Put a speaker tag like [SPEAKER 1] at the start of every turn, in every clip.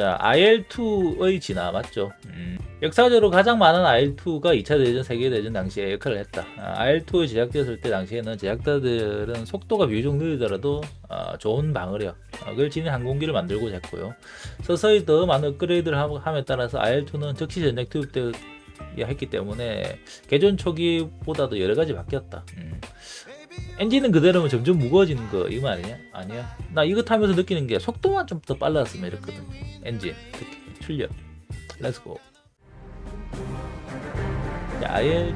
[SPEAKER 1] 자, IL-2의 진화 맞죠? 역사적으로 가장 많은 IL-2가 2차 대전, 세계대전 당시에 역할을 했다. IL-2가 제작되었을 때 당시에는 제작자들은 속도가 비교적 느리더라도 좋은 방어력, 그걸 지닌 항공기를 만들고자 했고요. 서서히 더 많은 업그레이드를 함에 따라서 IL-2는 즉시 전략 투입되어 했기 때문에 개전 초기보다도 여러 가지 바뀌었다. 엔진은 그대로면 점점 무거워지는 거 이거 아니냐? 아니야. 나 이거 타면서 느끼는 게 속도만 좀 더 빨랐으면 이랬거든. 엔진, 특히 출력. 렛츠고. IL-2.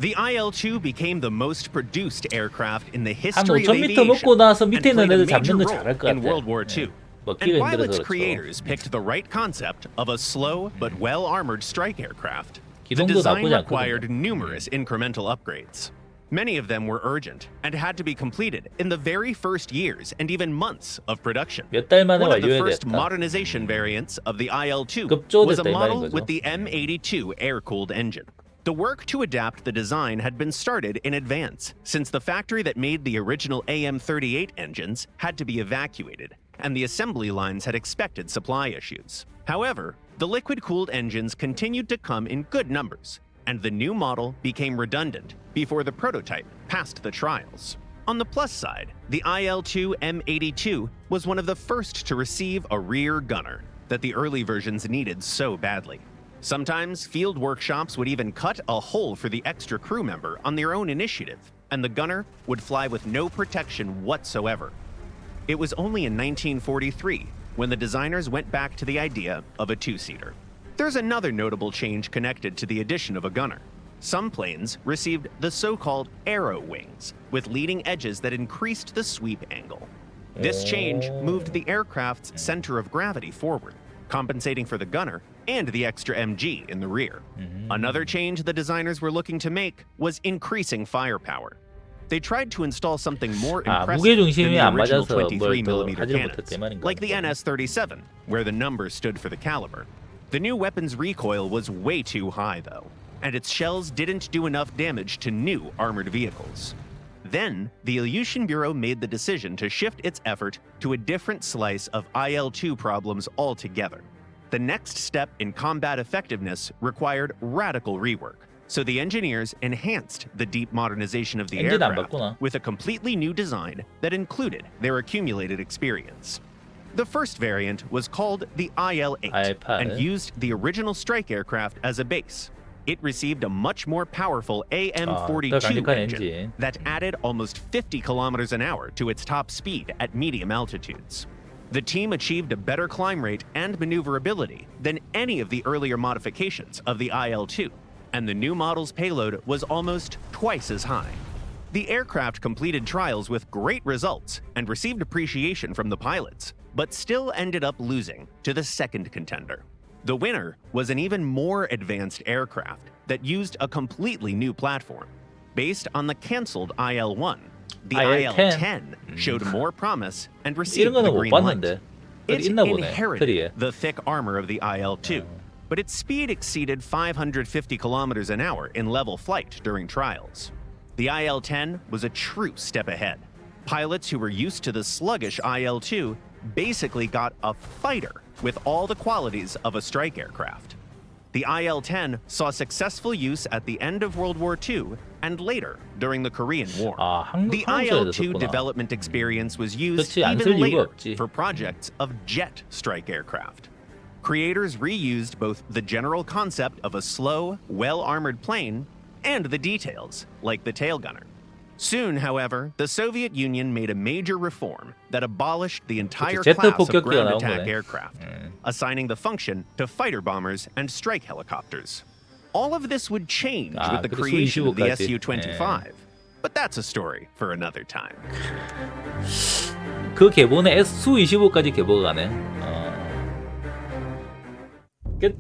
[SPEAKER 2] The IL-2 became the most produced aircraft in the
[SPEAKER 1] 한
[SPEAKER 2] history of
[SPEAKER 1] 5,000m
[SPEAKER 2] aviation
[SPEAKER 1] 먹고 나서
[SPEAKER 2] and
[SPEAKER 1] 밑에 있는
[SPEAKER 2] played a
[SPEAKER 1] 애들 잡는
[SPEAKER 2] major
[SPEAKER 1] 거
[SPEAKER 2] role
[SPEAKER 1] 잘할 것
[SPEAKER 2] in
[SPEAKER 1] 같아.
[SPEAKER 2] World War II.
[SPEAKER 1] 먹기가
[SPEAKER 2] And while
[SPEAKER 1] 힘들어서
[SPEAKER 2] its
[SPEAKER 1] 그렇죠.
[SPEAKER 2] creators picked the right concept of a slow but well-armored strike aircraft, the
[SPEAKER 1] 기동도
[SPEAKER 2] design
[SPEAKER 1] 나쁘지
[SPEAKER 2] required
[SPEAKER 1] 않거든요.
[SPEAKER 2] numerous incremental upgrades. Many of them were urgent and had to be completed in the very first years and even months of production.
[SPEAKER 1] 몇 달 만에
[SPEAKER 2] One of the
[SPEAKER 1] 완료해야
[SPEAKER 2] first
[SPEAKER 1] 됐다.
[SPEAKER 2] modernization variants of the IL-2
[SPEAKER 1] 급조됐다,
[SPEAKER 2] was a
[SPEAKER 1] 이 말인
[SPEAKER 2] model
[SPEAKER 1] 거죠.
[SPEAKER 2] with the M82 air-cooled engine. The work to adapt the design had been started in advance, since the factory that made the original AM38 engines had to be evacuated, and the assembly lines had expected supply issues. However, the liquid-cooled engines continued to come in good numbers, and the new model became redundant before the prototype passed the trials. On the plus side, the IL-2 M82 was one of the first to receive a rear gunner that the early versions needed so badly. Sometimes field workshops would even cut a hole for the extra crew member on their own initiative, and the gunner would fly with no protection whatsoever. It was only in 1943 when the designers went back to the idea of a two-seater. There's another notable change connected to the addition of a gunner. Some planes received the so-called arrow wings, with leading edges that increased the sweep angle. This change moved the aircraft's center of gravity forward, compensating for the gunner and the extra MG in the rear. Another change the designers were looking to make was increasing firepower. They tried to install something more impressive than
[SPEAKER 1] 무게중심이
[SPEAKER 2] the
[SPEAKER 1] 안
[SPEAKER 2] original
[SPEAKER 1] 맞아서 뭘 더
[SPEAKER 2] 23mm
[SPEAKER 1] 하지 못했대
[SPEAKER 2] cannons,
[SPEAKER 1] 말인가?
[SPEAKER 2] like the NS-37, where the number stood for the caliber. The new weapon's recoil was way too high, though, and its shells didn't do enough damage to new armored vehicles. Then, the Ilyushin Bureau made the decision to shift its effort to a different slice of IL-2 problems altogether. The next step in combat effectiveness required radical rework, so the engineers enhanced the deep modernization of the
[SPEAKER 1] 엔진 안
[SPEAKER 2] aircraft
[SPEAKER 1] 바꾸나?
[SPEAKER 2] with a completely new design that included their accumulated experience. The first variant was called the IL-8
[SPEAKER 1] IL-8.
[SPEAKER 2] and used the original strike aircraft as a base. It received a much more powerful
[SPEAKER 1] 더
[SPEAKER 2] AM42
[SPEAKER 1] 강력한
[SPEAKER 2] engine
[SPEAKER 1] 엔진.
[SPEAKER 2] that added almost 50 kilometers an hour to its top speed at medium altitudes. The team achieved a better climb rate and maneuverability than any of the earlier modifications of the IL-2, and the new model's payload was almost twice as high. The aircraft completed trials with great results and received appreciation from the pilots, but still ended up losing to the second contender. The winner was an even more advanced aircraft that used a completely new platform. Based on the cancelled IL-1, the IL-10 showed more promise and received
[SPEAKER 1] 이런
[SPEAKER 2] the
[SPEAKER 1] 거는 못
[SPEAKER 2] green light.
[SPEAKER 1] 봤는데.
[SPEAKER 2] It
[SPEAKER 1] 있나 보네.
[SPEAKER 2] inherited
[SPEAKER 1] 트리에.
[SPEAKER 2] the thick armor of the IL-2, but its speed exceeded 550 kilometers an hour in level flight during trials. The IL-10 was a true step ahead. Pilots who were used to the sluggish IL-2 basically got a fighter with all the qualities of a strike aircraft. The IL-10 saw successful use at the end of World War II and later during the Korean War. The IL-2
[SPEAKER 1] 썼구나.
[SPEAKER 2] development experience was used
[SPEAKER 1] 그렇지, 안 쓸
[SPEAKER 2] even
[SPEAKER 1] 이유가
[SPEAKER 2] later
[SPEAKER 1] 없지.
[SPEAKER 2] for projects of jet strike aircraft. Creators reused both the general concept of a slow, well-armored plane and the details, like the tail gunner. Soon, however, the Soviet Union made a major reform that abolished the entire
[SPEAKER 1] 제트
[SPEAKER 2] class of
[SPEAKER 1] 폭격기가
[SPEAKER 2] ground
[SPEAKER 1] 나온
[SPEAKER 2] attack
[SPEAKER 1] 거네.
[SPEAKER 2] aircraft, assigning the function to fighter bombers and strike helicopters. All of this would change with the
[SPEAKER 1] 그리고
[SPEAKER 2] creation of the
[SPEAKER 1] Su-25까지.
[SPEAKER 2] Su-25, but that's a story for another time.
[SPEAKER 1] 그 개본에 Su-25까지 개보가 가네. 끝.